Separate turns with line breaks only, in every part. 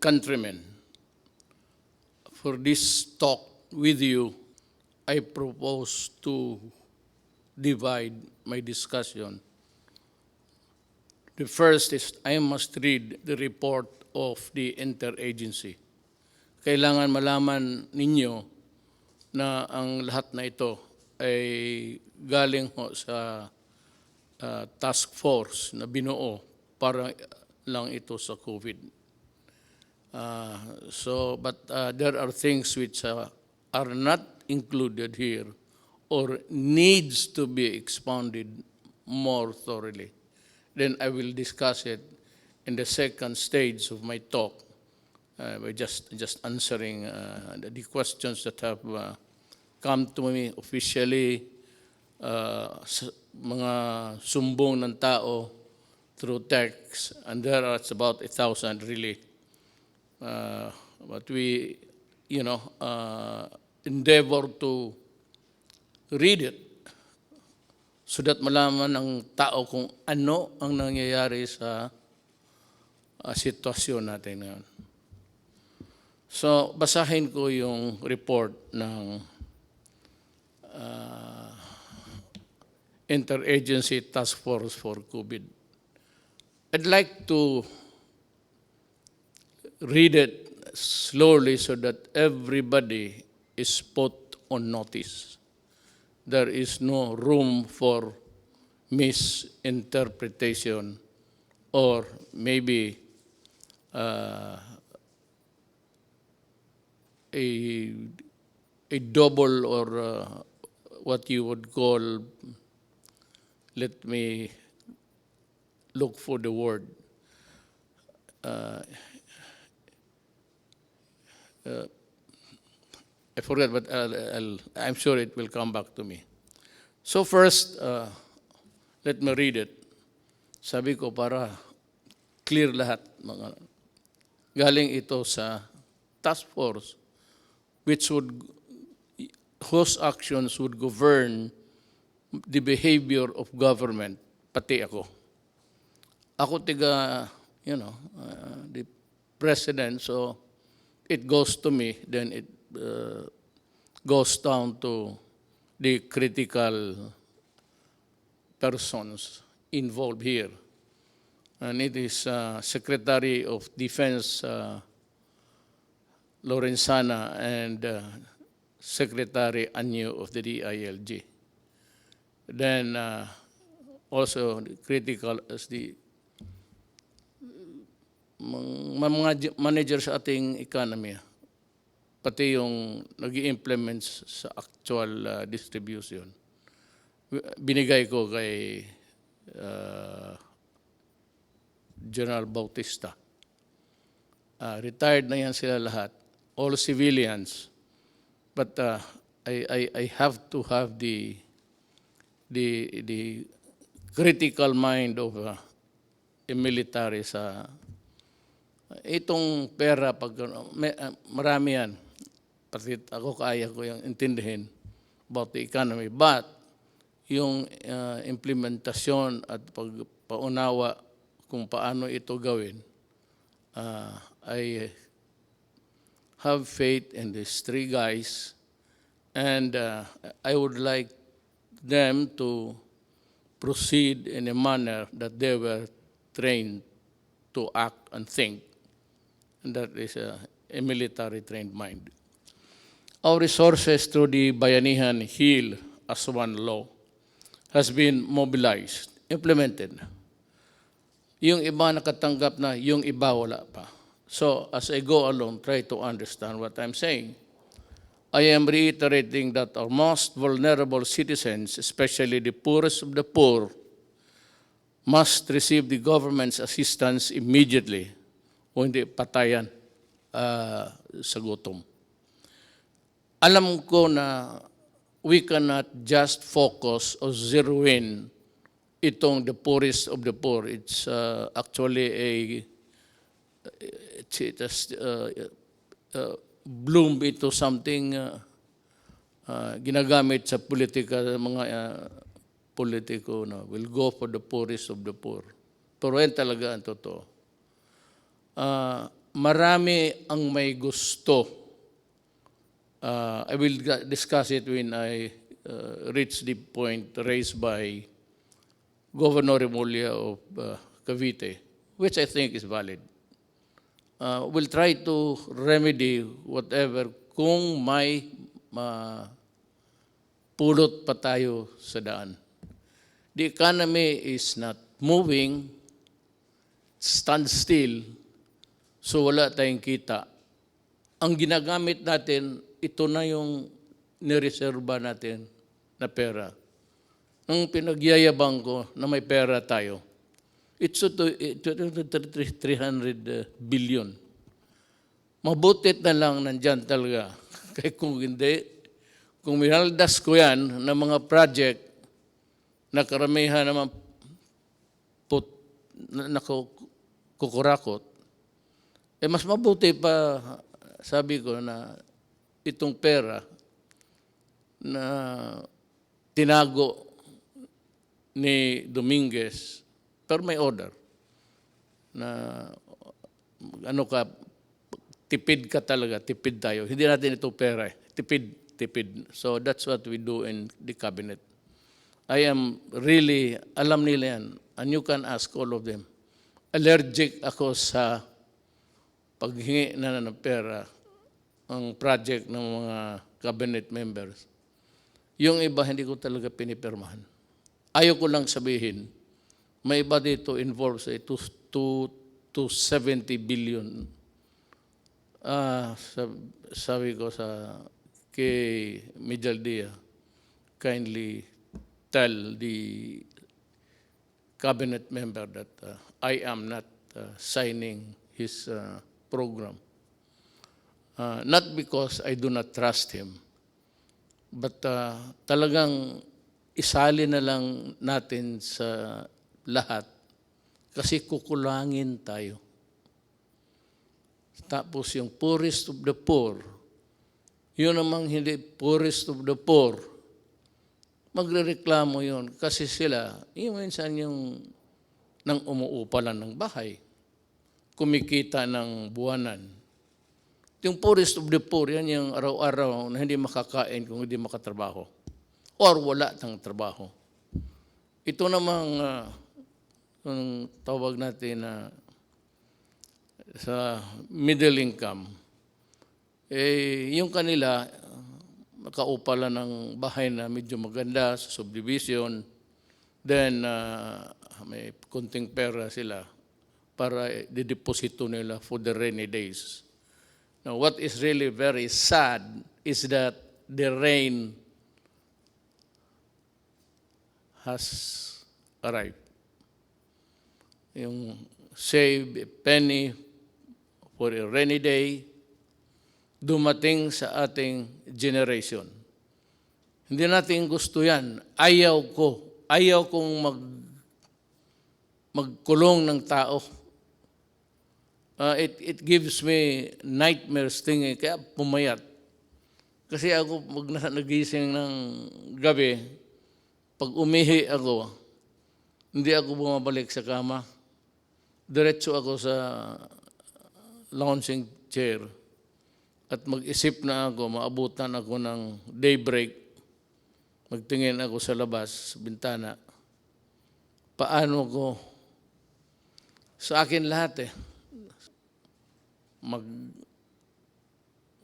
countrymen, for this talk with you, I propose to divide my discussion. The first is I must read the report of the interagency. Kailangan malaman ninyo na ang lahat na ito ay galing ho sa task force na binuo para lang ito sa COVID. But there are things which are not included here or needs to be expounded more thoroughly. Then I will discuss it in the second stage of my talk by just answering the questions that have come to me officially, mga sumbong ng tao through text, and there are about 1,000 really. But we, endeavor to read it so that malaman ng tao kung ano ang nangyayari sa sitwasyon natin ngayon. So, basahin ko yung report ng Interagency Task Force for COVID. I'd like to read it slowly so that everybody is put on notice. There is no room for misinterpretation or maybe a double or what you would call, let me look for the word, I forget, but I'm sure it will come back to me. So first, let me read it. Sabi ko para clear lahat. Galing ito sa task force whose actions would govern the behavior of government, pati ako. Ako the president, so it goes to me, then it goes down to the critical persons involved here. And it is Secretary of Defense Lorenzana and Secretary Anyo of the DILG. Then also critical as the mga manager sa ating economy, pati yung nag-i-implement sa actual distribution. Binigay ko kay General Bautista. Retired na yan sila lahat, all civilians. But I have to have the critical mind of a military sa itong pera. Pag marami yan, pati ako kaya ko yung intindihin about the economy. But yung implementasyon at pagpaunawa kung paano ito gawin, I have faith in these three guys, and I would like them to proceed in a manner that they were trained to act and think, and that is a military trained mind. Our resources through the Bayanihan Heal as One Law has been mobilized, implemented. Yung iba nakatanggap na, yung iba wala pa. So as I go along, try to understand what I'm saying. I am reiterating that our most vulnerable citizens, especially the poorest of the poor, must receive the government's assistance immediately o hindi patayan sa gutom. Alam ko na we cannot just focus or zero in itong the poorest of the poor. It's actually it has bloom into something ginagamit sa politika, mga politiko na will go for the poorest of the poor. Pero yan talaga ang totoo. marami ang may gusto. I will discuss it when I reach the point raised by Governor Remulla of Cavite, which I think is valid. We'll try to remedy whatever kung may pulot pa tayo sa daan. The economy is not moving, stand still, so wala tayong kita. Ang ginagamit natin, ito na yung nireserba natin na pera. Nung pinagyayabang ko na may pera tayo, it's 300 billion. Mabutit na lang nandyan talaga. Kaya kung hindi, kung minaldas ko yan ng mga project na karamihan naman kukurakot, mas mabuti pa, sabi ko, na itong pera na tinago ni Dominguez, pero may order na tipid ka talaga, tipid tayo. Hindi natin ito pera, tipid. So that's what we do in the cabinet. I am really, alam nila yan, and you can ask all of them. Allergic ako sa paghingi na ng pera ang project ng mga cabinet members. Yung iba, hindi ko talaga pinipirmahan. Ayaw ko lang sabihin, may iba dito involved sa 270 billion. Sabi ko kay Mijaldia, kindly tell the cabinet member that I am not signing his program. Not because I do not trust him, but talagang isali na lang natin sa lahat kasi kukulangin tayo. Tapos yung poorest of the poor, yun namang hindi poorest of the poor, magrereklamo yun kasi sila, yung minsan yung nang umuupa lang ng bahay, kumikita ng buwanan. Yung poorest of the poor, yan yung araw-araw na hindi makakain kung hindi makatrabaho. Or wala ng trabaho. Ito namang yung tawag natin sa middle income, yung kanila, makaupa lang ng bahay na medyo maganda sa subdivision, then may kunting pera sila para dideposito nila for the rainy days. Now, what is really very sad is that the rain has arrived. Yung save a penny for a rainy day, dumating sa ating generation. Hindi natin gusto yan. Ayaw kong magkulong ng tao. It gives me nightmares thinking, kaya pumayat. Kasi ako, pag nagising ng gabi, pag umihi ako, hindi ako bumabalik sa kama. Diretso ako sa lounging chair at mag-isip na ako, maabutan ako ng daybreak, magtingin ako sa labas, sa bintana. Paano ko? Sa akin lahat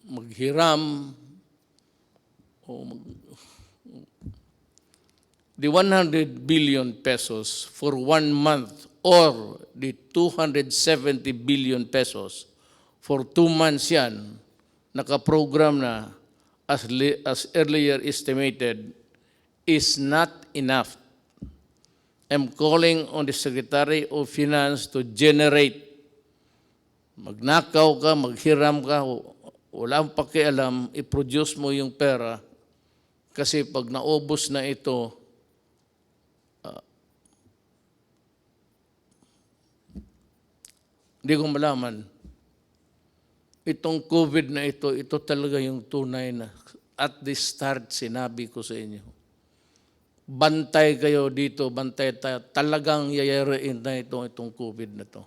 maghiram o the 100 billion pesos for 1 month or the 270 billion pesos for 2 months yan, nakaprogram na as earlier estimated, is not enough. I'm calling on the Secretary of Finance to generate. Magnakaw ka, maghiram ka, wala ang pakialam, i-produce mo yung pera kasi pag naubos na ito, hindi ko malaman. Itong COVID na ito talaga yung tunay na at the start sinabi ko sa inyo. Bantay kayo dito, bantay tayo. Talagang yayarain na itong COVID na to.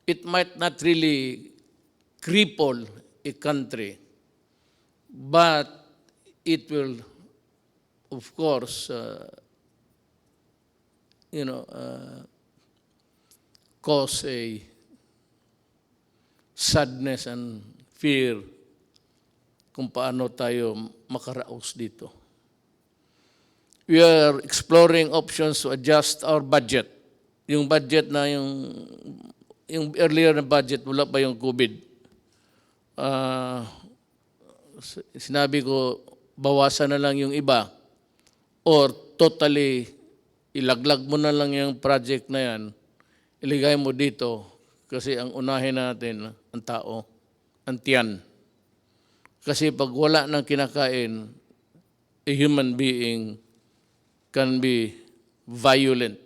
It might not really cripple a country, but it will, of course, cause a sadness and fear kung paano tayo makaraos dito. We are exploring options to adjust our budget. Yung budget na yung earlier na budget, wala pa yung COVID. Sinabi ko, bawasan na lang yung iba or totally ilaglag mo na lang yung project na yan, iligay mo dito kasi ang unahin natin ang tao, ang tiyan. Kasi pag wala nang kinakain, a human being can be violent.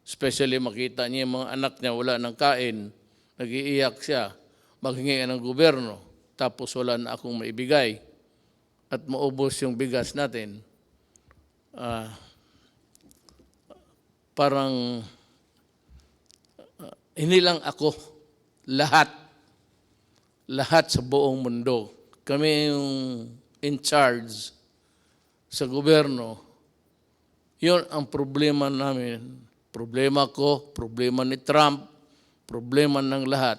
Especially makita niya yung mga anak niya wala nang kain, nag-iiyak siya, maghingi ng gobyerno, tapos wala na akong maibigay at maubos yung bigas natin. Parang hindi lang ako, lahat sa buong mundo. Kami yung in charge sa gobyerno. Yun ang problema namin. Problema ko, problema ni Trump, problema ng lahat.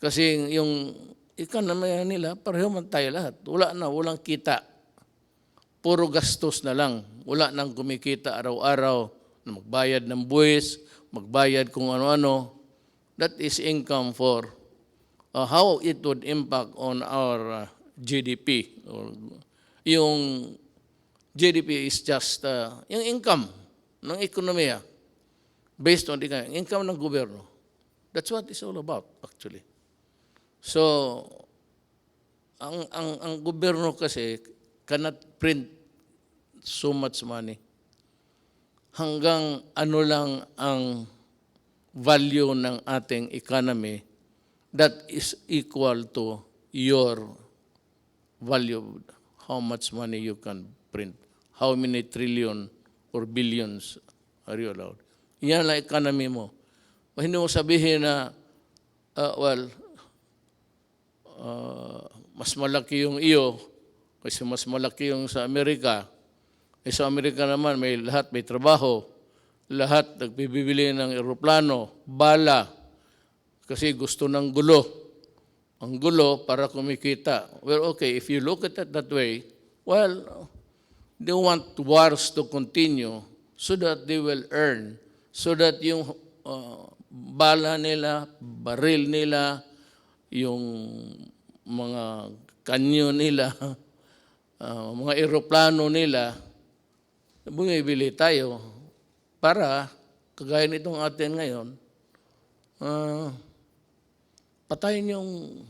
Kasi yung economy nila, pareho man tayo lahat. Walang kita. Puro gastos na lang. Wala nang kumikita araw-araw na magbayad ng buwis, magbayad kung ano-ano. That is income for how it would impact on our GDP. Yung GDP is just yung income ng ekonomiya based on the income ng gobyerno. That's what it's all about, actually. So, ang gobyerno kasi cannot print so much money. Hanggang ano lang ang value ng ating economy that is equal to your value, how much money you can print, how many trillion or billions are you allowed. Yan ang economy mo. Hindi mo sabihin na, mas malaki yung iyo kasi mas malaki yung sa Amerika. Sa Amerika naman, may trabaho. Lahat nagbibili ng eroplano, bala, kasi gusto ng gulo. Ang gulo para kumikita. Well, okay, if you look at it that way, well, they want wars to continue so that they will earn, so that yung bala nila, baril nila, yung mga kanyo nila, mga eroplano nila, bumibili tayo para, kagaya nitong atin ngayon, patayin yung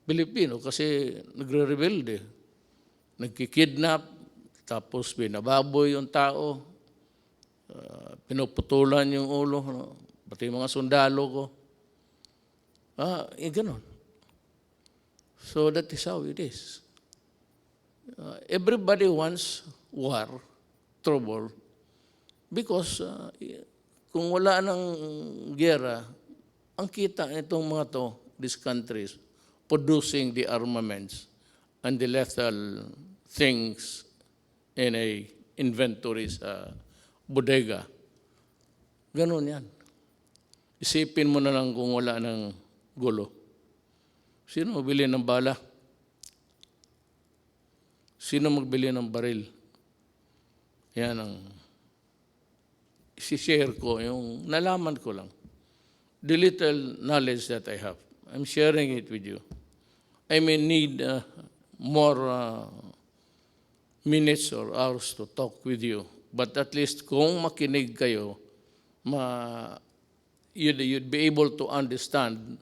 Pilipino kasi nagre-rebelde, nagkikidnap, tapos binababoy yung tao, pinuputulan yung ulo, pati mga sundalo ko. Ganon. So that is how it is. Everybody wants war, trouble, because kung wala ng gera, ang kita nitong mga to, these countries, producing the armaments and the lethal things in a inventory sa bodega. Ganon yan. Isipin mo na lang kung wala ng gulo. Sino magbili ng bala? Sino magbili ng baril? Yan ang isi-share ko, yung nalaman ko lang. The little knowledge that I have. I'm sharing it with you. I may need more minutes or hours to talk with you. But at least kung makinig kayo, you'd be able to understand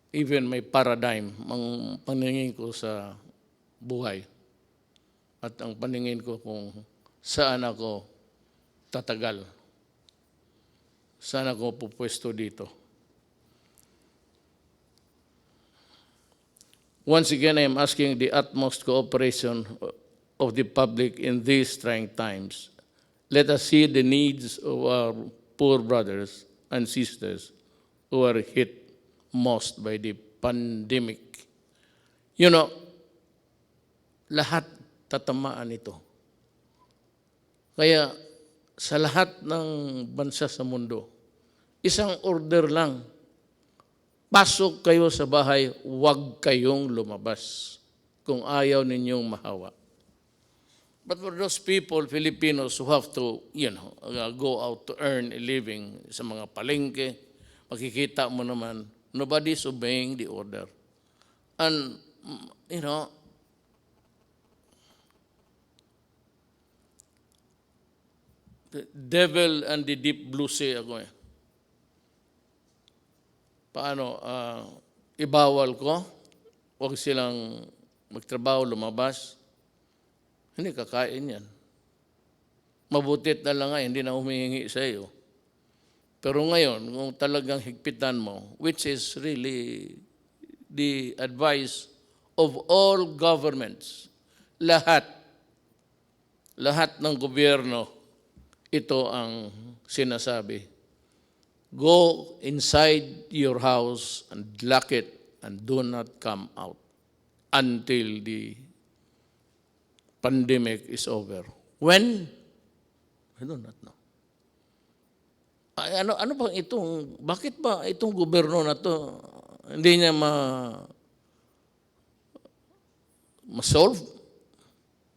even my paradigm, ang paningin ko sa buhay. At ang paningin ko kung saan ako tatagal. Saan ako pupwesto dito. Once again, I am asking the utmost cooperation of the public in these trying times. Let us see the needs of our poor brothers and sisters who are hit most by the pandemic. You know, lahat tatamaan ito. Kaya sa lahat ng bansa sa mundo, isang order lang, pasok kayo sa bahay, huwag kayong lumabas kung ayaw ninyong mahawa. But for those people, Filipinos, who have to, go out to earn a living sa mga palengke, makikita mo naman, nobody's obeying the order. And, the devil and the deep blue sea ako eh. Paano, ibawal ko, huwag silang magtrabaho, lumabas. Hindi kakain yan. Mabutit na lang nga, hindi na humihingi sa iyo. Pero ngayon, kung talagang higpitan mo, which is really the advice of all governments, lahat ng gobyerno, ito ang sinasabi. Go inside your house and lock it and do not come out until the pandemic is over. When? I do not know. Ano ba bakit ba itong gobyerno na to hindi niya ma-solve?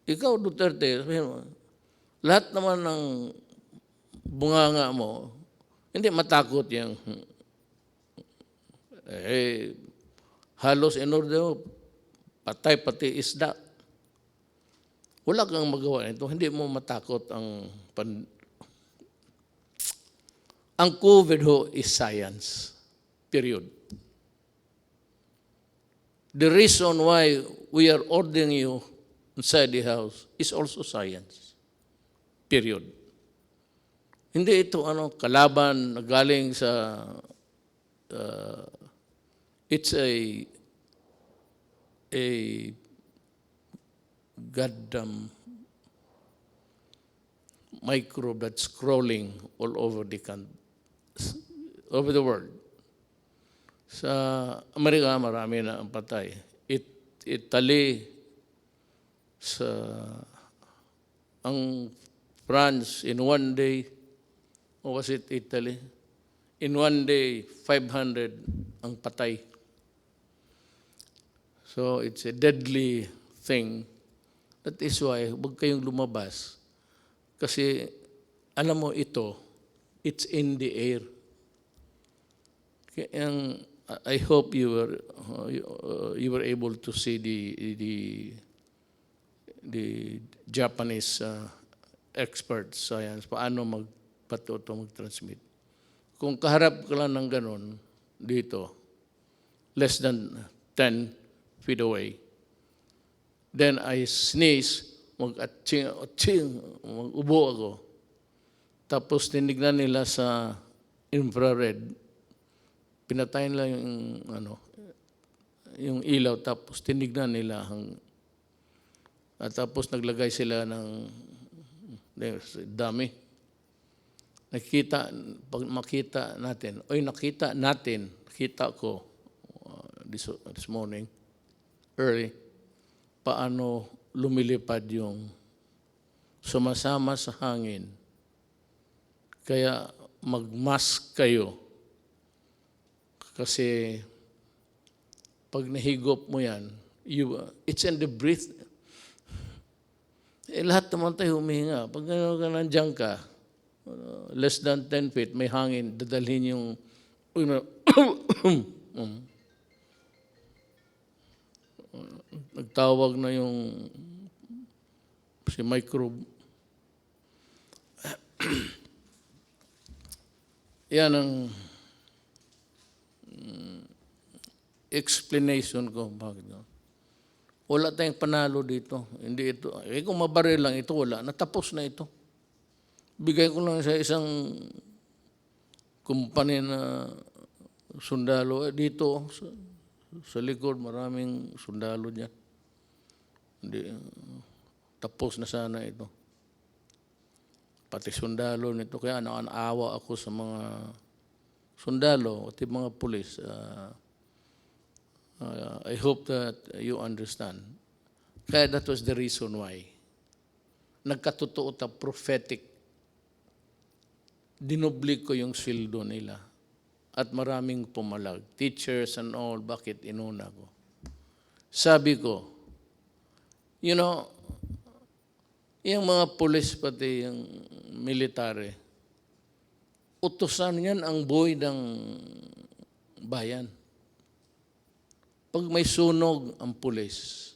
Ikaw, Duterte, lahat naman ng bunganga mo, hindi matakot yung halos in order patay pati isda. Wala kang magawa nito, hindi mo matakot ang COVID is science. Period. The reason why we are ordering you inside the house is also science. Period. Hindi ito kalaban na galing sa it's a goddamn microbe that's crawling all over the world. Sa Amerika, marami na ang patay. Italy, ang France, in one day, or was it Italy? In one day, 500 ang patay. So it's a deadly thing. That is why, huwag kayong lumabas. Kasi, alam mo ito, it's in the air. I hope you were able to see the Japanese expert science, paano mag-transmit. Kung kaharap ka lang ng ganun, dito, less than 10 feet away, then I sneeze, mag-atching, mag-ubo ako. Tapos tinignan nila sa infrared, pinatayin lang yung ilaw, tapos tinignan nila at tapos naglagay sila ng dami. Pag makita natin, nakita ko this morning, early, paano lumilipad yung sumasama sa hangin. Kaya mag-mask kayo. Kasi pag nahigop mo yan, it's in the breath. Lahat naman tayo humihinga. Pag nandiyan ka, less than 10 feet, may hangin, dadalhin yung nagtawag na yung si microbe. Yan ang explanation ko. Bakit? Wala tayong panalo dito. Hindi ito. Kung mabaril lang ito, wala. Natapos na ito. Bigay ko lang sa isang kumpanya na sundalo. Dito, sa likod, maraming sundalo dyan. Hindi, tapos na sana ito. Pati sundalo nito. Kaya naawa ako sa mga sundalo at mga pulis. I hope that you understand. Kaya that was the reason why. Nagkatotoo ta prophetic. Dinoblik ko yung sweldo nila. At maraming pumalag. Teachers and all, bakit inuna ko? Sabi ko, you know, yung mga pulis pati yung military, utusan yan ang buhay ng bayan. Pag may sunog ang pulis,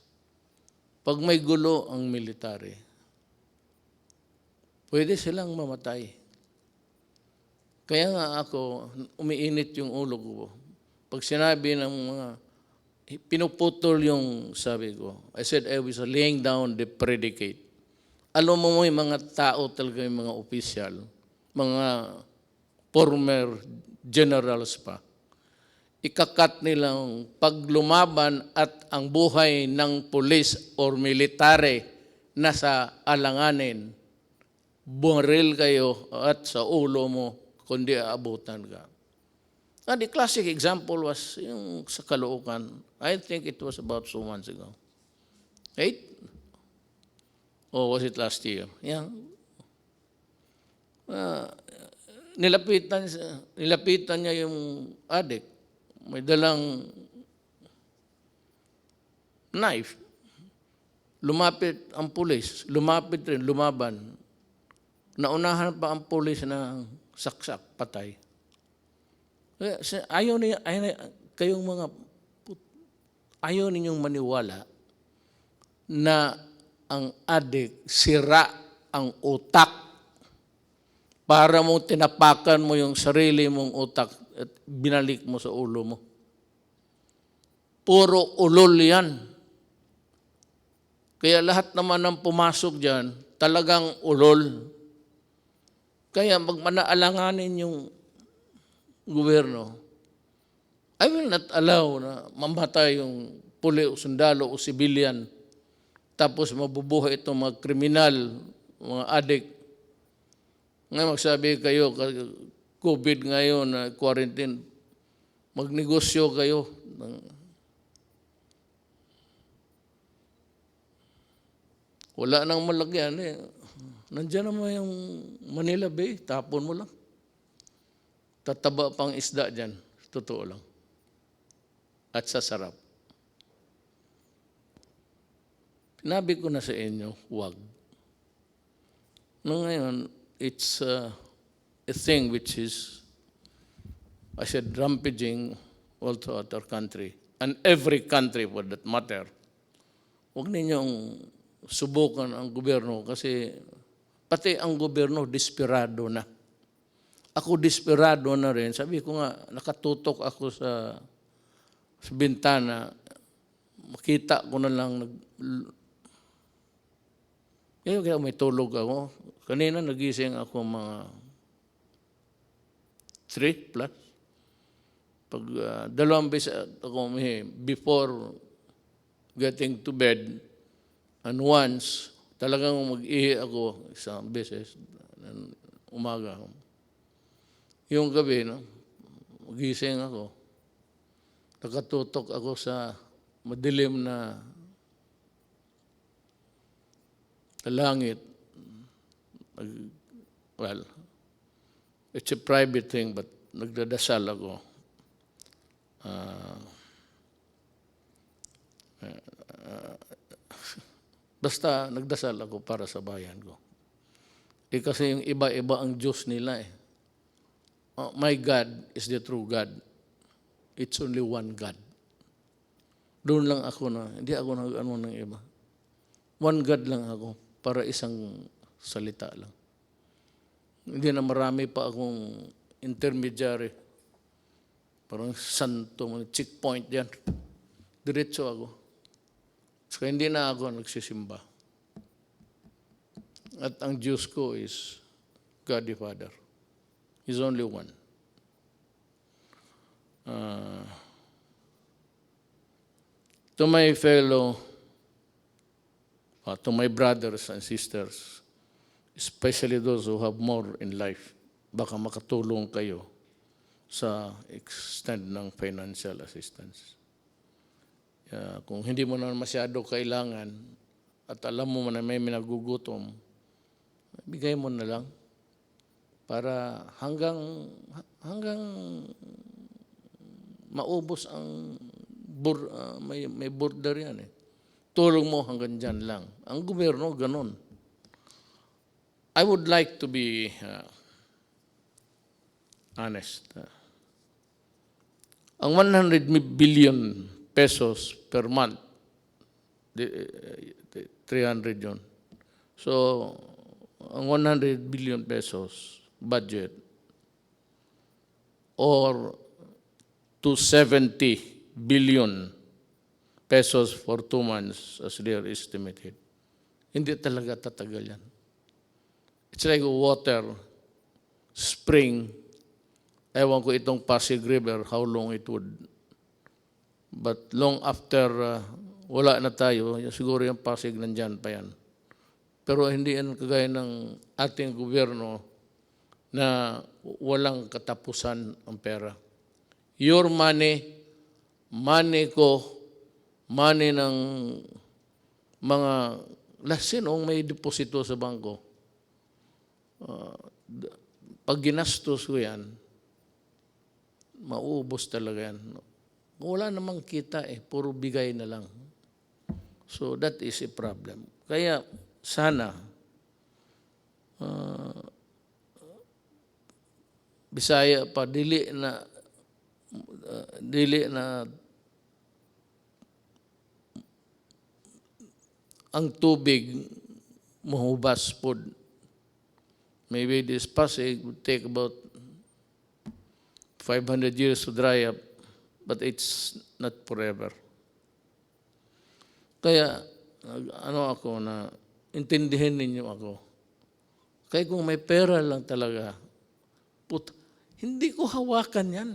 pag may gulo ang military, pwede silang mamatay. Kaya nga ako, umiinit yung ulo ko. Pag sinabi ng mga, pinuputol yung sabi ko, I said I was laying down the predicate. Alam mo yung mga tao talaga, yung mga opisyal, mga former generals pa, ikakat nilang paglumaban at ang buhay ng pulis or military nasa alanganin, baril kayo at sa ulo mo, kundi aabutan ka. And the classic example was yung sa Caloocan. I think it was about 2 months ago. 8? Or was it last year? Yeah. Nilapitan niya yung adik. May dalang knife. Lumapit ang pulis. Lumapit rin, lumaban. Naunahan pa ang pulis na saksak, patay. Ayaw ninyong maniwala na ang adik, sira ang utak para mo tinapakan mo yung sarili mong utak at binalik mo sa ulo mo. Puro ulol yan. Kaya lahat naman ng pumasok dyan, talagang ulol. Kaya magmanaalanganin yung gobyerno. I will not allow na mamatay yung puli o sundalo o civilian tapos mabubuhay itong mga kriminal, mga adik. Ngayon magsabi kayo, COVID ngayon, quarantine, magnegosyo kayo. Wala nang malagyan eh. Nandiyan naman yung Manila Bay, tapon mo lang. Tataba pang isda dyan, totoo lang. At sasarap. Sinabi ko na sa inyo, huwag. No, ngayon, it's a thing which is, I said, rampaging all throughout our country. And every country for that matter. Huwag ninyong subukan ang gobyerno kasi pati ang gobyerno desperado na. Ako desperado na rin. Sabi ko nga, nakatutok ako sa bintana. Makita ko na lang kaya may tulog ako. Kanina nagising ako mga 3 plus. Pag 2 beses ako before getting to bed, and once, talagang mag-ihi ako 1 beses, umaga. Yung gabi, magising ako. Nakatutok ako sa madilim na langit. Well, it's a private thing, but nagdadasal ako. Basta nagdasal ako para sa bayan ko. Kasi yung iba-iba ang Diyos nila eh. My God is the true God. It's only one God. Doon lang ako na, hindi ako nag-ano ng iba. One God lang ako para isang salita lang. Hindi na marami pa akong intermediary. Parang santo, checkpoint yan. Diretso ako. So hindi na ako nagsisimba. At ang Diyos ko is God the Father. He's only one. To my fellow, to my brothers and sisters, especially those who have more in life, baka makatulong kayo sa extent ng financial assistance. Kung hindi mo na masyado kailangan at alam mo na may nagugutom, bigay mo na lang para hanggang maubos ang may border yan eh. Tulong mo hanggang dyan lang. Ang gobyerno, ganun. I would like to be honest. Ang 100 billion pesos per month, 300 yun. So, ang 100 billion pesos budget or 270 billion pesos for 2 months as they are estimated. Hindi talaga tatagal yan. It's like water, spring. Ewan ko itong Pasig River, how long it would. But long after wala na tayo, siguro yung Pasig nandyan pa yan. Pero hindi yan kagaya ng ating gobyerno na walang katapusan ang pera. Your money, money ko, money ng mga sinong may deposito sa bangko. Pag ginastos ko yan, mauubos talaga yan. Wala namang kita eh, puro bigay na lang. So that is a problem. Kaya sana, Bisaya pa, dili na ang tubig mahubas po. Maybe this Pasig would take about 500 years to dry up, but it's not forever. Kaya, ako na, intindihin ninyo ako. Kaya kung may pera lang talaga, hindi ko hawakan yan.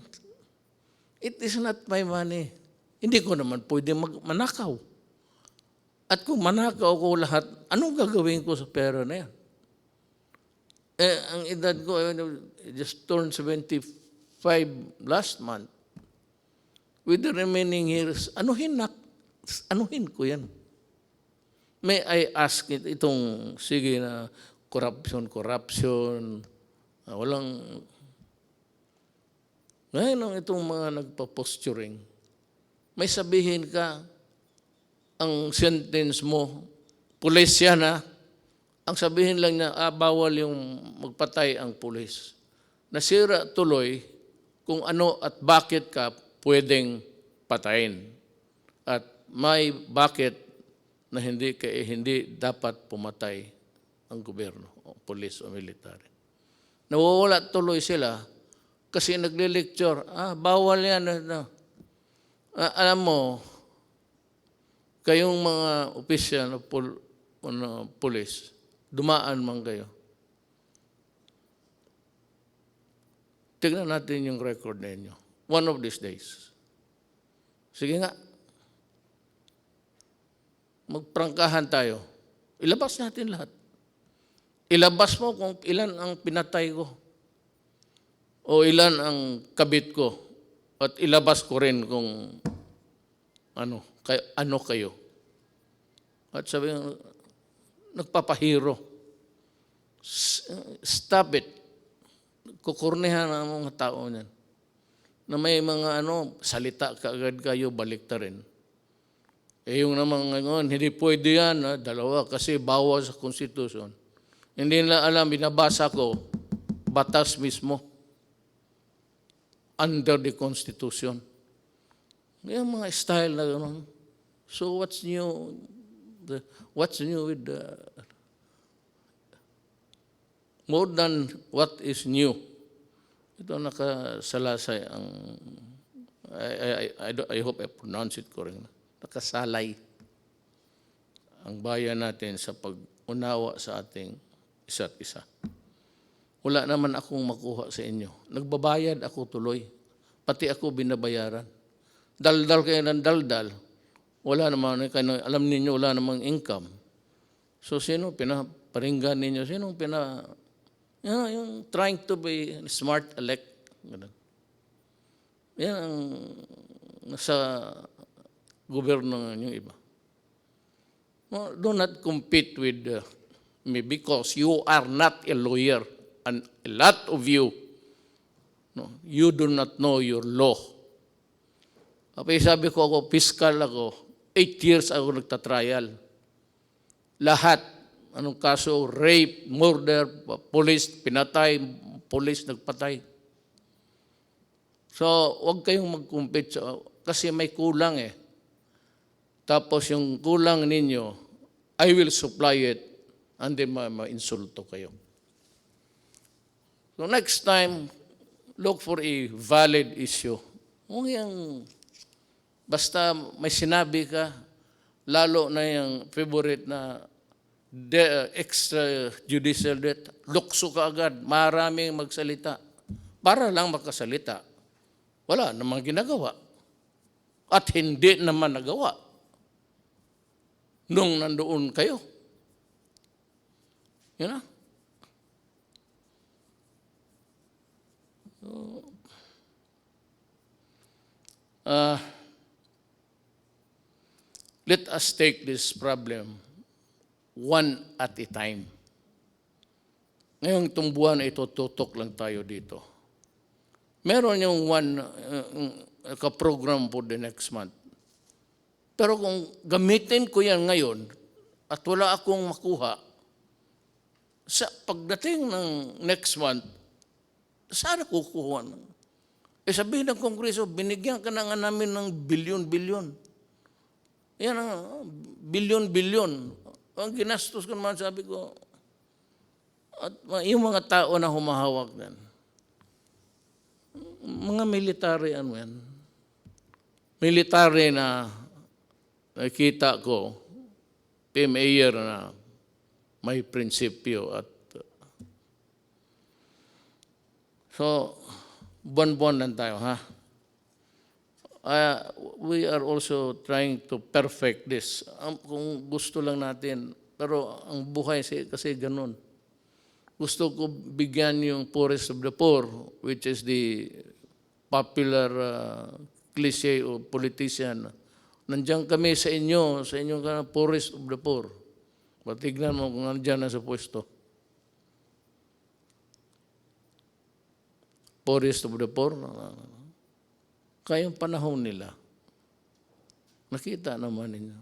It is not my money. Hindi ko naman pwede manakaw. At kung manakaw ko lahat, anong gagawin ko sa pera na yan? Ang edad ko, I just turned 75 last month. With the remaining years, anuhin ko yan. May I ask itong, sige na, corruption, walang, ngayon itong mga nagpa-posturing, may sabihin ka, ang sentence mo, pulisya na, ang sabihin lang na, bawal yung magpatay ang pulis. Nasira tuloy kung ano at bakit ka pwedeng patayin. At may bakit na hindi dapat pumatay ang gobyerno, o pulis o military. Nawawala tuloy sila kasi nagle-lecture, bawal yan. Alam mo, kayong mga opisyal na pulis, dumaan man kayo. Tignan natin yung record ninyo. One of these days. Sige nga. Magprangkahan tayo. Ilabas natin lahat. Ilabas mo kung ilan ang pinatay ko. O ilan ang kabit ko. At ilabas ko rin kung ano kayo. At sabi nga, nagpapahiro. Stop it. Kukurnihan ang mga tao niyan. Na may mga salita kaagad kayo, balik ta rin. Yung naman ngayon, hindi pwede yan, dalawa, kasi bawal sa konstitusyon. Hindi nila alam, binabasa ko, batas mismo. Under the Constitution. Yung mga style na gano'n. So what's new? What's new with more than what is new? Ito nakasalasay ang I hope I pronounce it correctly. Nakasalay ang bayan natin sa pag-unawa sa ating isa't isa. Wala naman akong makuha sa inyo. Nagbabayad ako tuloy. Pati ako binabayaran. Daldal kayo ng daldal. Wala naman, alam ninyo, wala namang income. So, sino pinaparinggan ninyo? Sino yung trying to be smart elect. Yan ang nasa gobyerno yung iba. No, do not compete with me because you are not a lawyer and a lot of you, no, you do not know your law. Kapag sabi ko ako, fiscal ako, 8 years ako nagtatrial. Lahat, anong kaso, rape, murder, police, pinatay, police, nagpatay. So, huwag kayong mag-compete kasi may kulang eh. Tapos yung kulang ninyo, I will supply it and then ma-insulto kayo. So next time, look for a valid issue. Kung yung, basta may sinabi ka, lalo na yung favorite na extrajudicial death, lukso ka agad, maraming magsalita. Para lang makasalita. Wala namang ginagawa. At hindi naman nagawa nung nandoon kayo. You know? Let us take this problem one at a time. Ngayong itong buwan ay tututok lang tayo dito. Meron yung one ka-program for the next month. Pero kung gamitin ko yan ngayon at wala akong makuha, sa pagdating ng next month, saan kukuha? Sabihin ng Kongreso, binigyan ka na nga namin ng bilyon-bilyon. Yan ang bilyon-bilyon. Ang ginastos ko naman, sabi ko, at yung mga tao na humahawak yan, mga military, ano yan, military na nakita ko, PMAyer na may prinsipyo at so, buwan-buwan lang tayo, ha? We are also trying to perfect this. Kung gusto lang natin, pero ang buhay kasi ganun. Gusto ko bigyan yung poorest of the poor, which is the popular cliche o politician. Nandiyan kami sa inyo ka poorest of the poor. Patignan mo kung nandiyan na sa pwesto. Poorest of the poor. Kayong panahon nila, nakita naman ninyo,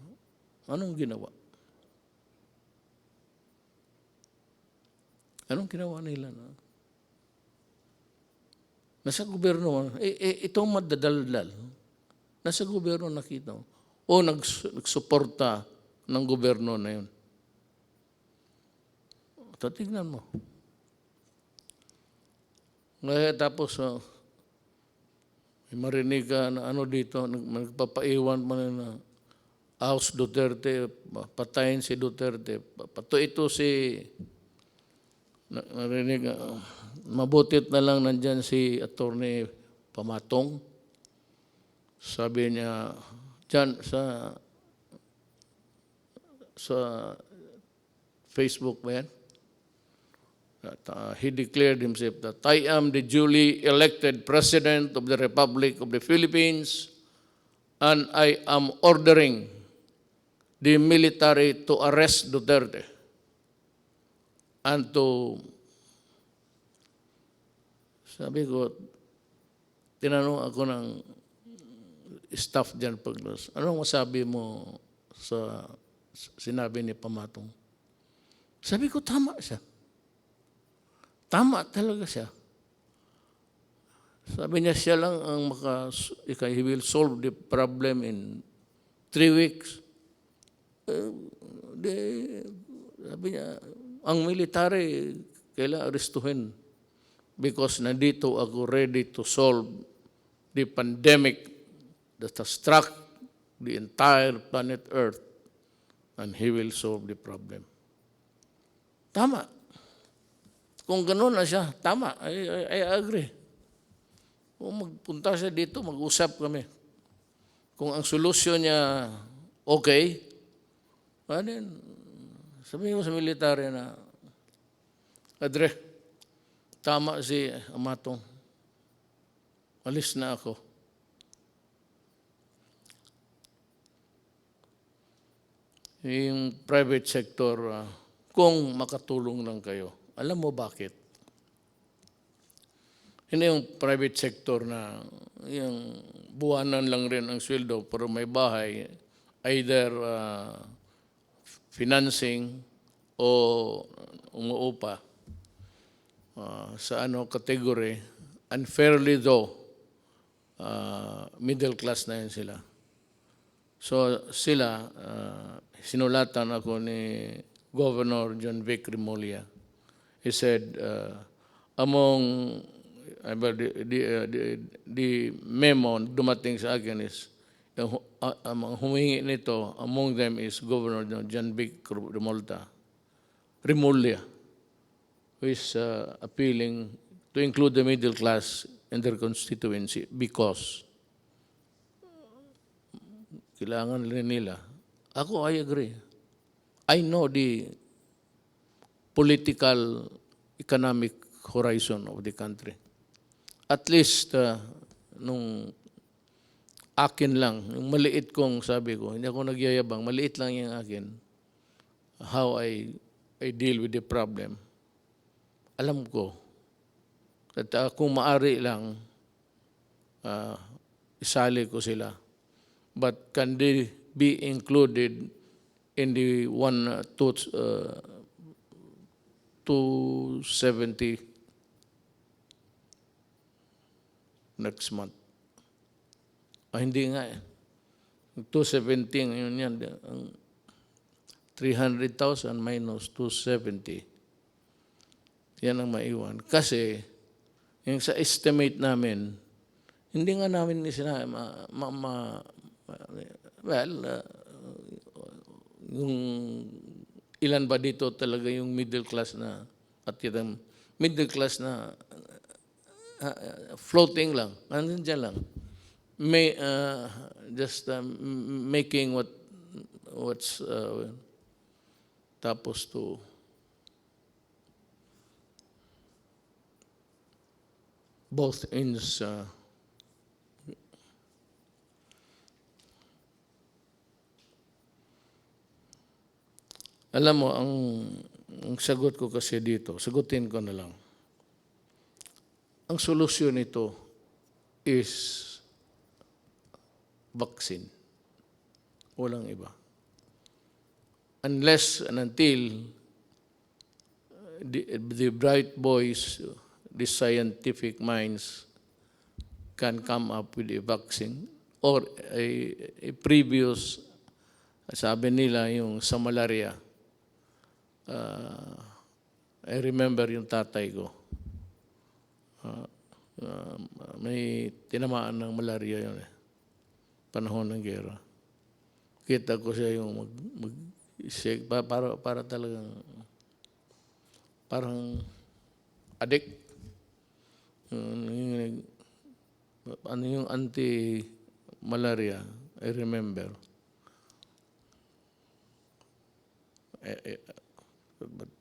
anong ginawa? Anong ginawa nila? Nasa gobyerno, itong madadaldal, nasa gobyerno nakita mo. O nagsuporta ng gobyerno na yun. Tignan mo. Ngayon tapos, may marinig ka na ano dito, nagpapaiwan pa na House Duterte, patayin si Duterte. Pato ito si, narinig, mabutit na lang nandyan si Attorney Pamatong. Sabi niya, dyan sa Facebook ba yan? He declared himself that I am the duly elected President of the Republic of the Philippines and I am ordering the military to arrest Duterte and to, sabi ko, tinanong ako ng staff dyan paglas, anong masabi mo sa sinabi ni Pamatong? Sabi ko, tama siya. Tama talaga siya. Sabi niya, siya lang ang he will solve the problem in 3 weeks. Sabi niya, ang military, kailangan arestuhin because nandito ako ready to solve the pandemic that has struck the entire planet Earth and he will solve the problem. Tama. Kung gano'n na siya, tama, I agree. Kung magpunta siya dito, mag-usap kami. Kung ang solusyon niya okay, then sabihin ko sa military na, Adre, tama si Amatong. Alis na ako. yung private sector, kung makatulong lang kayo. Alam mo bakit? Hindi yung private sector na yung buwanan lang rin ang sweldo pero may bahay, either financing o umuupa sa category, unfairly though, middle class na yun sila. So sila, sinulatan ako ni Governor John Vic Remulla. He said, among the memo dumating sa akin is, ang humingi nito, among them is Governor John Vic Remulla, who is appealing to include the middle class in their constituency because kailangan rin nila. Ako, I agree. I know the political, economic horizon of the country. At least, nung akin lang, yung maliit kong sabi ko, hindi ako nagyayabang, maliit lang yung akin, how I deal with the problem. Alam ko, at kung maari lang, isali ko sila. But can they be included in the 270 next month? Hindi nga eh. 217, yun yan. 300,000 minus 270. Yan ang maiwan. Kasi, yung sa estimate namin, hindi nga namin yung ilan ba dito talaga yung middle class na, at yung middle class na floating lang, nandun dyan lang. May, just making what's tapos to both ends alam mo, ang sagot ko kasi dito, sagutin ko na lang. Ang solusyon nito is vaccine. Walang iba. Unless and until the bright boys, the scientific minds can come up with a vaccine or a previous, sabi nila yung sa malaria. I remember yung tatay ko. May tinamaan ng malaria yun eh. Panahon ng gera. Kita ko siya yung mag-shake para talagang parang addict. Ano yung anti-malaria, I remember. But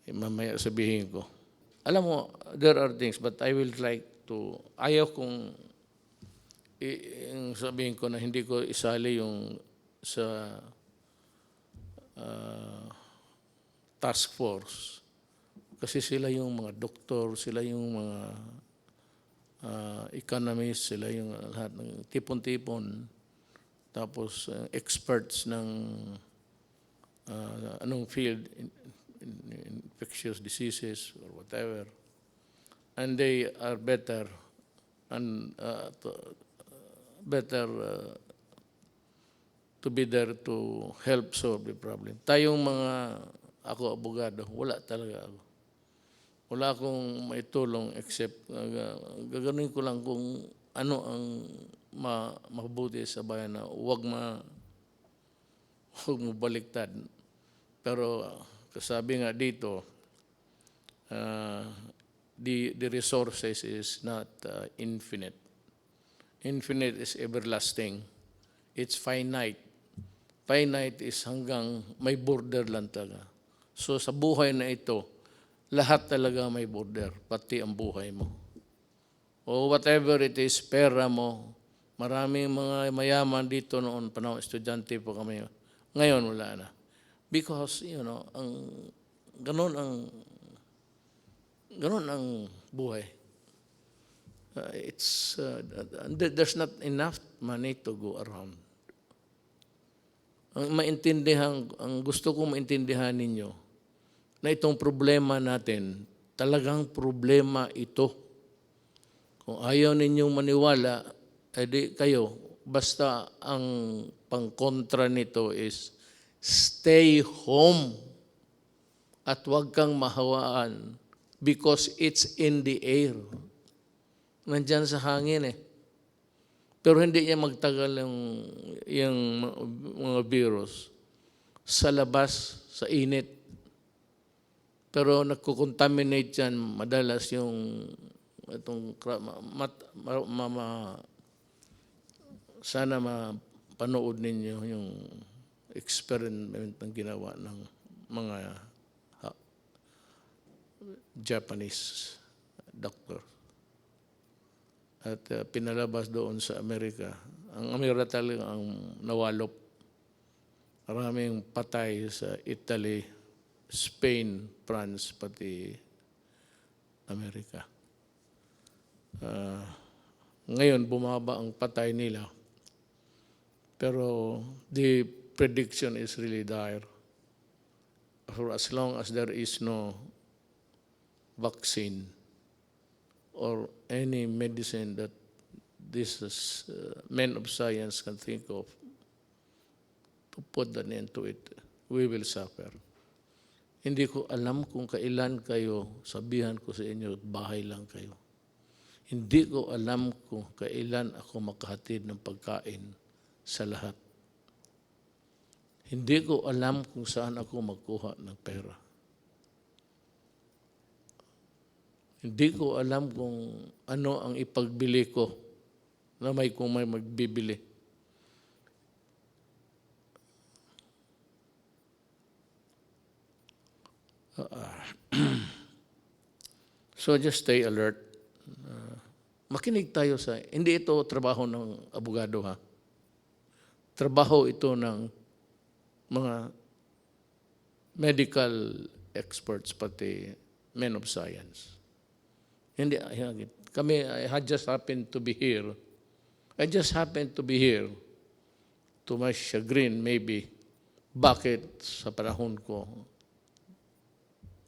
mamaya sabihin ko. Alam mo, there are things, but I will like to, ayaw kong sabihin ko na hindi ko isali yung sa task force. Kasi sila yung mga doktor, sila yung mga economists, sila yung lahat ng tipon-tipon. Tapos experts ng anong field, infectious diseases or whatever. And they are better and to be there to help solve the problem. Tayong ako abogado, wala talaga ako. Wala akong maitulong except gaganuin ko lang kung ano ang mabuti sa bayan na huwag mo baliktad. Pero kasabi nga dito, the resources is not infinite. Infinite is everlasting. It's finite. Finite is hanggang may border lang talaga. So sa buhay na ito, lahat talaga may border, pati ang buhay mo. O whatever it is, pera mo, Maraming mga mayaman dito noon, panahon estudyante po kami. Ngayon wala na. Because, ganun ang, ganun ang buhay. There's not enough money to go around. Ang gusto kong maintindihan ninyo, na itong problema natin, talagang problema ito. Kung ayaw ninyong maniwala, edi kayo, basta ang pangkontra nito is stay home at huwag kang mahawaan because it's in the air. Nandyan sa hangin eh. Pero hindi niya magtagal yung mga virus sa labas, sa init. Pero nagko-contaminate yan madalas yung itong sana mapanood ninyo yung experiment ng ginawa ng mga Japanese doctor. At pinalabas doon sa Amerika. Ang Amerika talaga ang nawalop. Maraming patay sa Italy, Spain, France, pati Amerika. Ngayon, bumaba ang patay nila. Pero the prediction is really dire. For as long as there is no vaccine or any medicine that these men of science can think of to put an end to it, we will suffer. Hindi ko alam kung kailan kayo, sabihan ko sa inyo, bahay lang kayo. Hindi ko alam kung kailan ako makahatid ng pagkain sa lahat. Hindi ko alam kung saan ako magkuha ng pera. Hindi ko alam kung ano ang ipagbili ko na kung may magbibili. So just stay alert. Makinig tayo sa, hindi ito trabaho ng abogado ha. Trabaho ito ng mga medical experts pati men of science. Hindi, kami, I just happened to be here. I just happened to be here to my chagrin maybe. Bakit sa panahon ko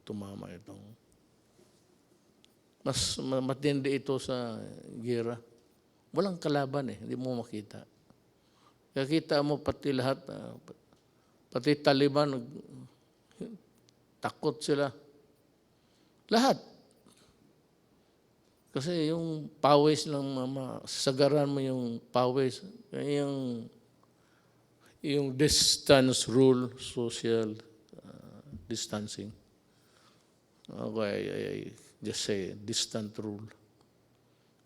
tumama itong mas matindi ito sa gira. Walang kalaban eh, hindi mo makita. Kaya kita mo pati lahat, pati Taliban, takot sila. Lahat. Kasi yung pawis lang, sagaran mo yung pawis. Yung distance rule, social distancing. Okay, I just say, distant rule.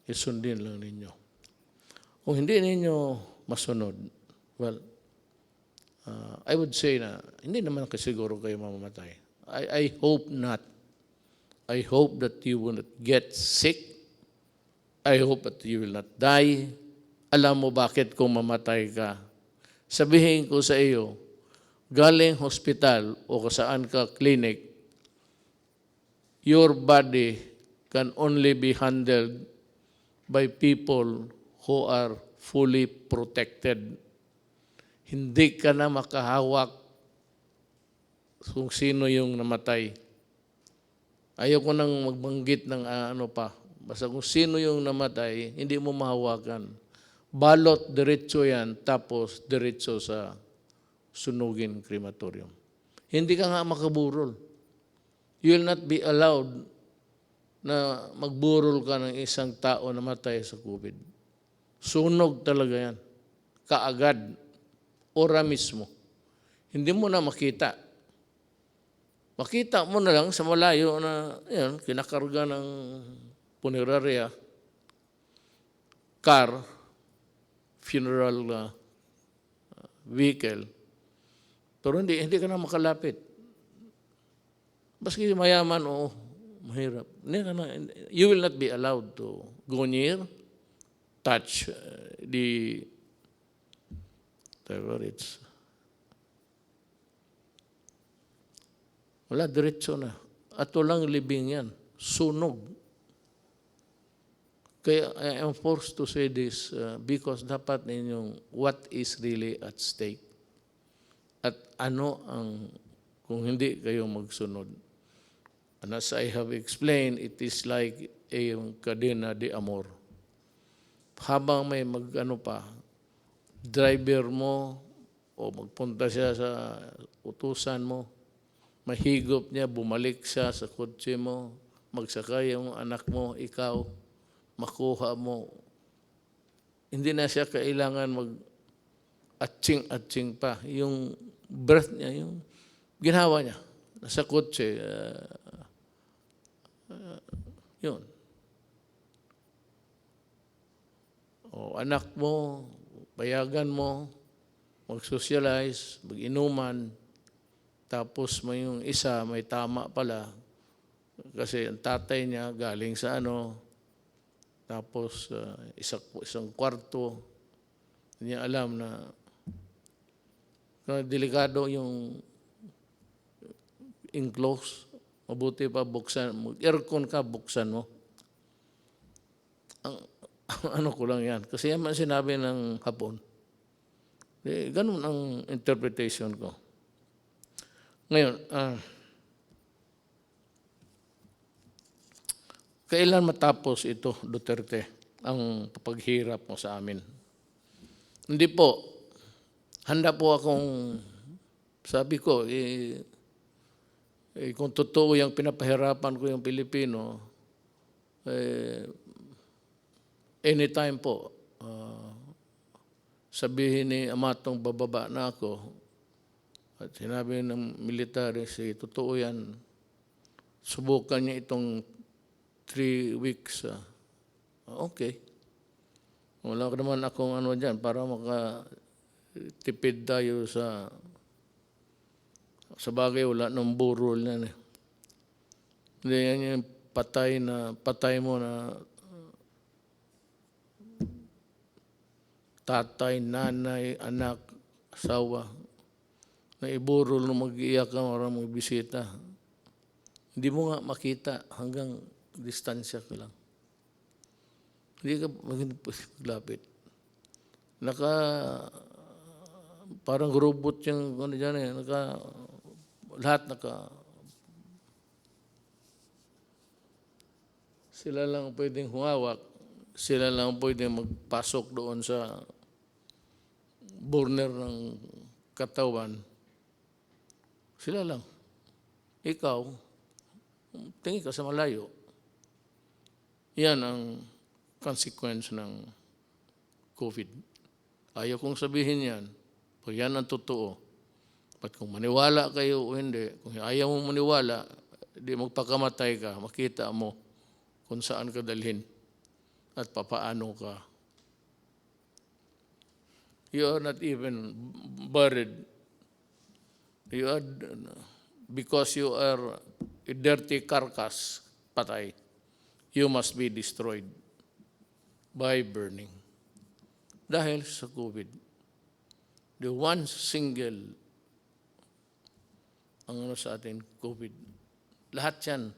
Isundin lang ninyo. Kung hindi ninyo masunod, well, I would say na, hindi naman kasiguro kayo mamamatay. I hope not. I hope that you will not get sick. I hope that you will not die. Alam mo bakit kung mamatay ka? Sabihin ko sa iyo, galing hospital o saan ka clinic, your body can only be handled by people who are fully protected. Hindi ka na makahawak kung sino yung namatay. Ayoko nang magbanggit ng ano pa. Basta kung sino yung namatay, hindi mo mahawakan. Balot, diretso yan, tapos diretso sa sunugin crematorium. Hindi ka nga makaburol. You will not be allowed na magburol ka ng isang tao na matay sa COVID. Sunog talaga yan. Kaagad. Ora mismo. Hindi mo na makita. Makita mo na lang sa malayo na yan, kinakarga ng punerarya, car, funeral vehicle. Pero hindi ka na makalapit. Baski mayaman o mahirap. You will not be allowed to go near touch whatever it's, wala, diretso na. At walang libing yan. Sunog. Kaya I am forced to say this because dapat ninyong what is really at stake. At ano ang, kung hindi kayo magsunod. And as I have explained, it is like a cadena de amor. Habang may driver mo o magpunta siya sa utusan mo, mahigop niya, bumalik siya sa kotse mo, magsakay yung anak mo, ikaw, makuha mo. Hindi na siya kailangan mag-atching-atching pa. Yung breath niya, yung ginawa niya, nasa kotse, yun. O anak mo, payagan mo, mag-socialize, mag-inuman, tapos may yung isa, may tama pala, kasi ang tatay niya galing sa tapos isang kwarto, hindi niya alam na delikado yung enclose, mabuti pa buksan, mag-aircon ka, buksan mo. Ang ko lang yan, kasi yan man sinabi ng Hapon. Ganun ang interpretation ko. Ngayon, kailan matapos ito, Duterte, ang paghirap mo sa amin? Hindi po. Handa po akong, sabi ko, kung totoo yung pinapahirapan ko yung Pilipino, anytime po, sabihin ni Amatong bababa na ako, at sinabi ng military, totoo yan, subukan niya itong 3 weeks. Okay. Wala naman akong dyan para makatipid tayo sa bagay, wala ng burol yan. Hindi yan yung patay mo na tatay, nanay, anak, asawa, na iburol na mag-iyak ka, marang magbisita. Hindi mo nga makita hanggang distansya ka lang. Hindi ka maglapit. Parang robot yung dyan lahat sila lang pwedeng humawak, sila lang pwedeng magpasok doon sa burner ng katawan. Sila lang. Ikaw, tingin ka sa malayo. Yan ang consequence ng COVID. Ayaw kong sabihin yan. Pag yan ang totoo. But kung maniwala kayo o hindi, kung ayaw mong maniwala, di magpakamatay ka, makita mo kung saan ka dalhin at papaano ka. You are not even buried. Because you are a dirty carcass, patay. You must be destroyed by burning. Dahil sa COVID. The one single sa atin, COVID. Lahat yan.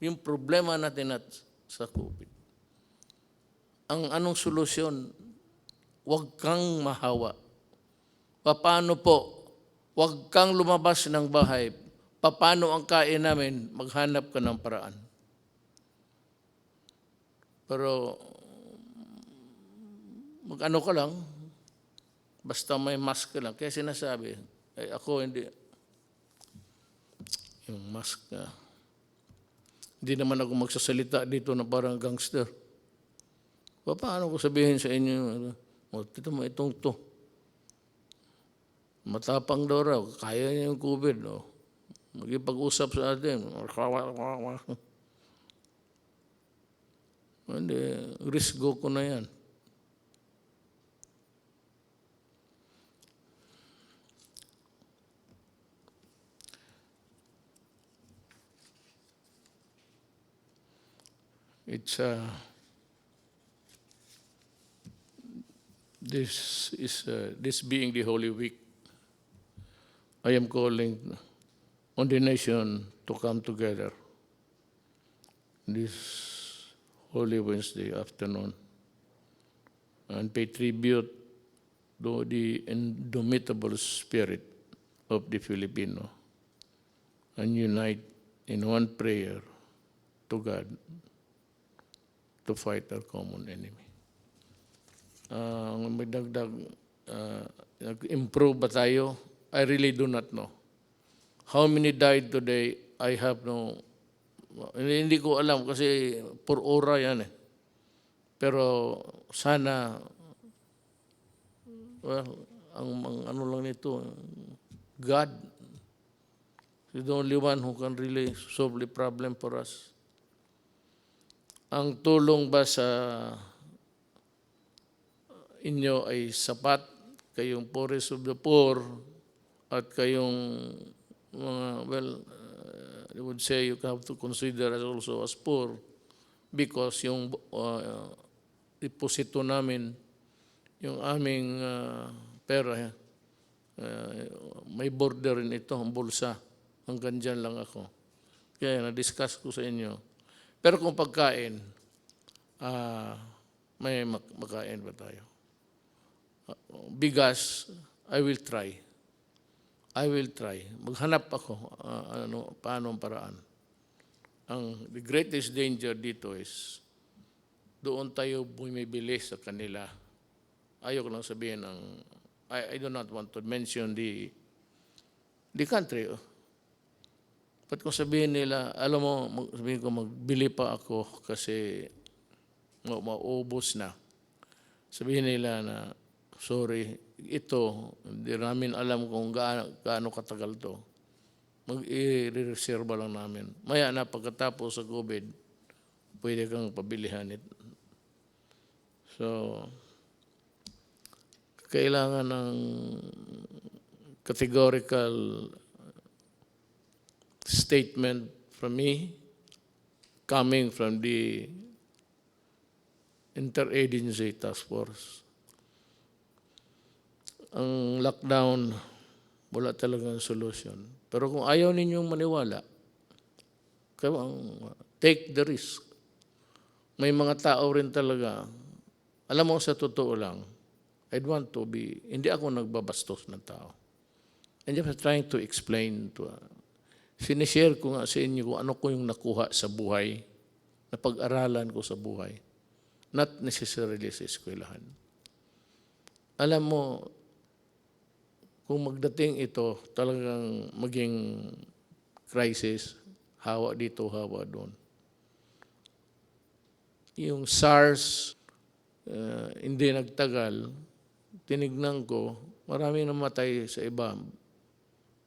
Yung problema natin sa COVID. Ang anong solusyon? Huwag kang mahawa. Paano po? Huwag kang lumabas ng bahay. Paano ang kain namin? Maghanap ka ng paraan. Pero mag-ano ka lang, basta may mask ka lang. Kaya sinasabi, ako hindi, yung mask na, hindi naman ako magsasalita dito na parang gangster. Paano ko sabihin sa inyo, ito mo itong to. Matapang daw raw, kaya niya yung COVID. Magipag-usap sa atin. Hindi, risgo ko na yan. It's this being the Holy Week, I am calling on the nation to come together this Holy Wednesday afternoon and pay tribute to the indomitable spirit of the Filipino and unite in one prayer to God to fight our common enemy. May dagdag, nag-improve ba tayo? I really do not know. How many died today? I have no, hindi ko alam kasi per ora yan eh. Pero sana, well, ang ano lang nito, God is the only one who can really solve the problem for us. Ang tulong ba sa inyo ay sapat? Kayong poorest of the poor at kayong mga, well, I would say you have to consider us also as poor because yung deposito namin, yung aming pera, may border rin ito, ang bulsa. Hanggang dyan lang ako. Kaya na-discuss ko sa inyo. Pero kung pagkain, may makain ba tayo? Bigas, I will try. I will try. Maghanap ako paano ang paraan. The greatest danger dito is doon tayo bumibili sa kanila. Ayoko lang sabihin I do not want to mention the country. But kung sabihin nila, alam mo, sabihin ko magbili pa ako kasi maubos na. Sabihin nila na, sorry, ito, hindi namin alam kung gaano katagal to. Mag-i-reserva lang namin. Maya na pagkatapos sa COVID, pwede kang pabilihan ito. So, kailangan ng categorical statement from me coming from the Interagency Task Force. Ang lockdown, wala talagang solution. Pero kung ayaw ninyong maniwala, take the risk. May mga tao rin talaga, alam mo sa totoo lang, I'd want to be, hindi ako nagbabastos ng tao. And just trying to explain sinishare ko nga sa inyo kung ano ko yung nakuha sa buhay, na pag-aralan ko sa buhay. Not necessarily sa eskwelahan. Alam mo, kung magdating ito, talagang maging crisis, hawa dito, hawa doon. Yung SARS, hindi nagtagal, tinignan ko, maraming namatay sa iba.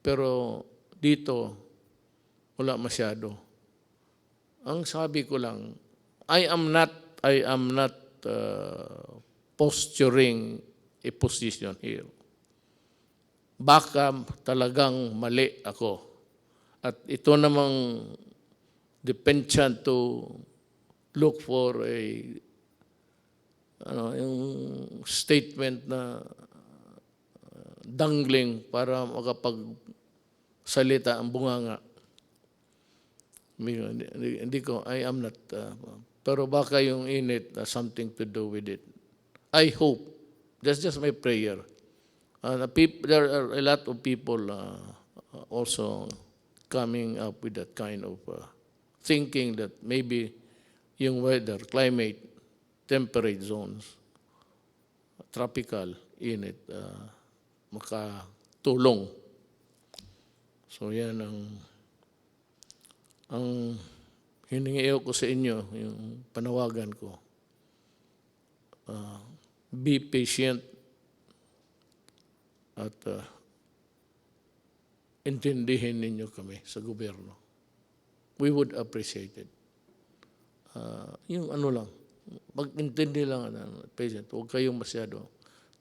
Pero dito, wala masyado. Ang sabi ko lang, I am not posturing a position here. Baka talagang mali ako. At ito namang dependent to look for yung statement na dangling para makapagsalita ang bunganga. Hindi ko, I am not, pero baka yung init something to do with it. I hope, that's just my prayer. There are a lot of people also coming up with that kind of thinking that maybe yung weather, climate, temperate zones, tropical, init, makatulong. So yan ang hiningi ko sa inyo, yung panawagan ko. Be patient at intindihin ninyo kami sa gobyerno. We would appreciate it. Yung ano lang, mag-intindi lang, patient, huwag kayong masyado.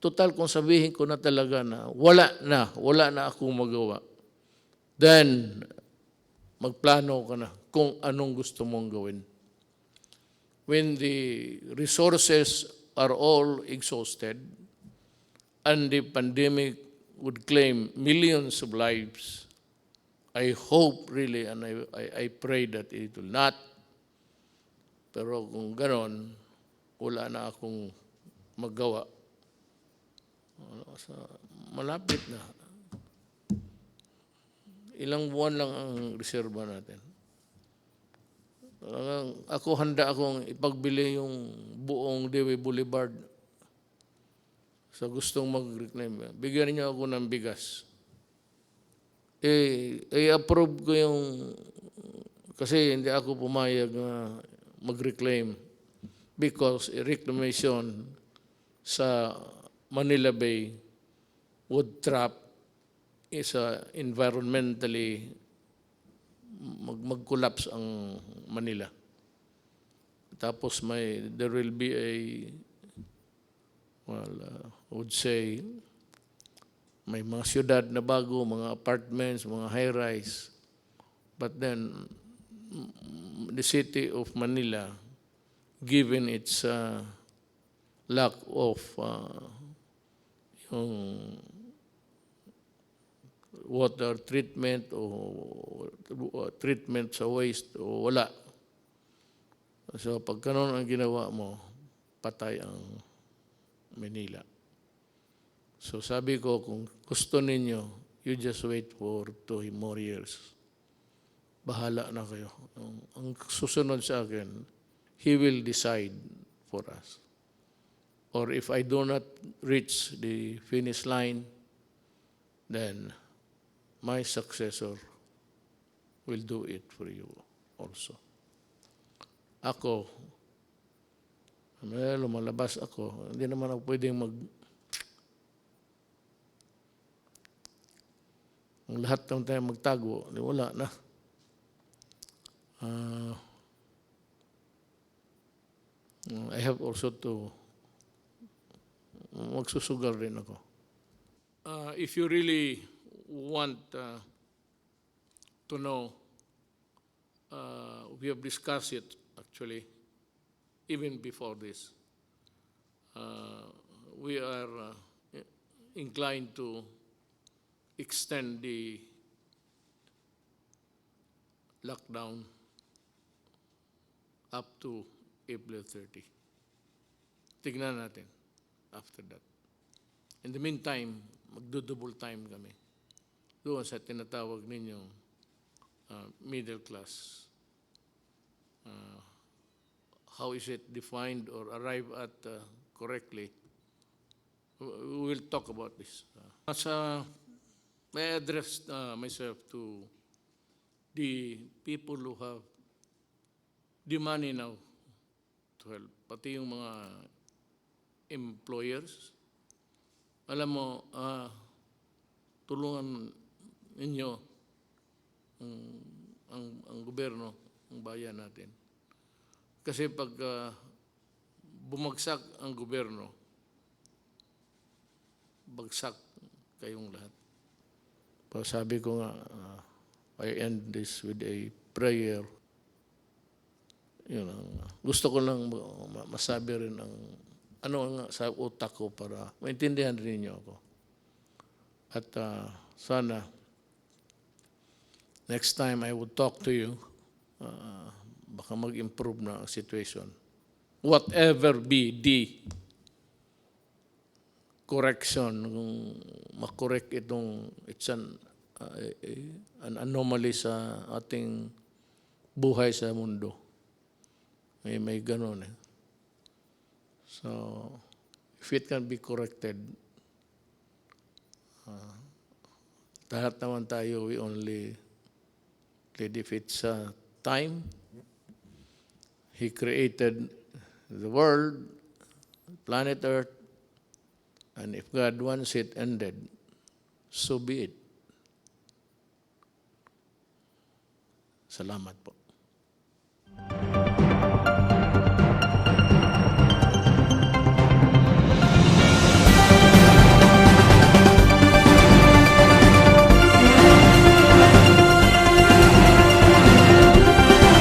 Total, kung sabihin ko na talaga na wala na akong magawa, then magplano ka na kung anong gusto mong gawin. When the resources are all exhausted, and the pandemic would claim millions of lives. I hope really, and I pray that it will not. Pero kung ganon, wala na akong magawa. Malapit na. Ilang buwan lang ang reserba natin. Ako handa akong ipagbili yung buong Dewey Boulevard sa gustong mag-reclaim. Bigyan niyo ako ng bigas. I-approve ko yung, kasi hindi ako pumayag na mag-reclaim because reclamation sa Manila Bay would trap is environmentally mag-collapse ang Manila. Tapos there will be I would say, may mga syudad na bago, mga apartments, mga high-rise. But then, the city of Manila, given its lack of yung water treatment o treatment sa waste o wala. So pag kanon ang ginawa mo, patay ang Manila. So sabi ko, kung gusto ninyo, you just wait for 2 more years. Bahala na kayo. Ang susunod sa akin, He will decide for us. Or if I do not reach the finish line, then my successor will do it for you also. Ako, lumalabas ako, hindi naman ako pwedeng ang lahat ng tayo magtago, wala na. I have also to magsusugal rin ako. If you really want to know, we have discussed it actually even before this. We are inclined to extend the lockdown up to April 30. Tignan natin after that. In the meantime, magdo-double time kami doon sa tinatawag ninyong middle class. How is it defined or arrived at correctly? We will talk about this. I address myself to the people who have the money now to help, pati yung mga employers. Alam mo, tulungan ninyo ang gobyerno, ang bayan natin. Kasi pag bumagsak ang gobyerno, bagsak kayong lahat. Sabi ko nga, I end this with a prayer. Yun ang, gusto ko lang masabi rin ang ano nga sa utak ko para maintindihan rin niyo ako. At sana next time I would talk to you, baka mag-improve na ang situation. Whatever be the correction, kung makorek itong, it's an anomaly sa ating buhay sa mundo. May ganun eh. So, if it can be corrected, lahat naman tayo, we only did if it's time. He created the world, planet Earth, and if God wants it ended, so be it. Salamat po.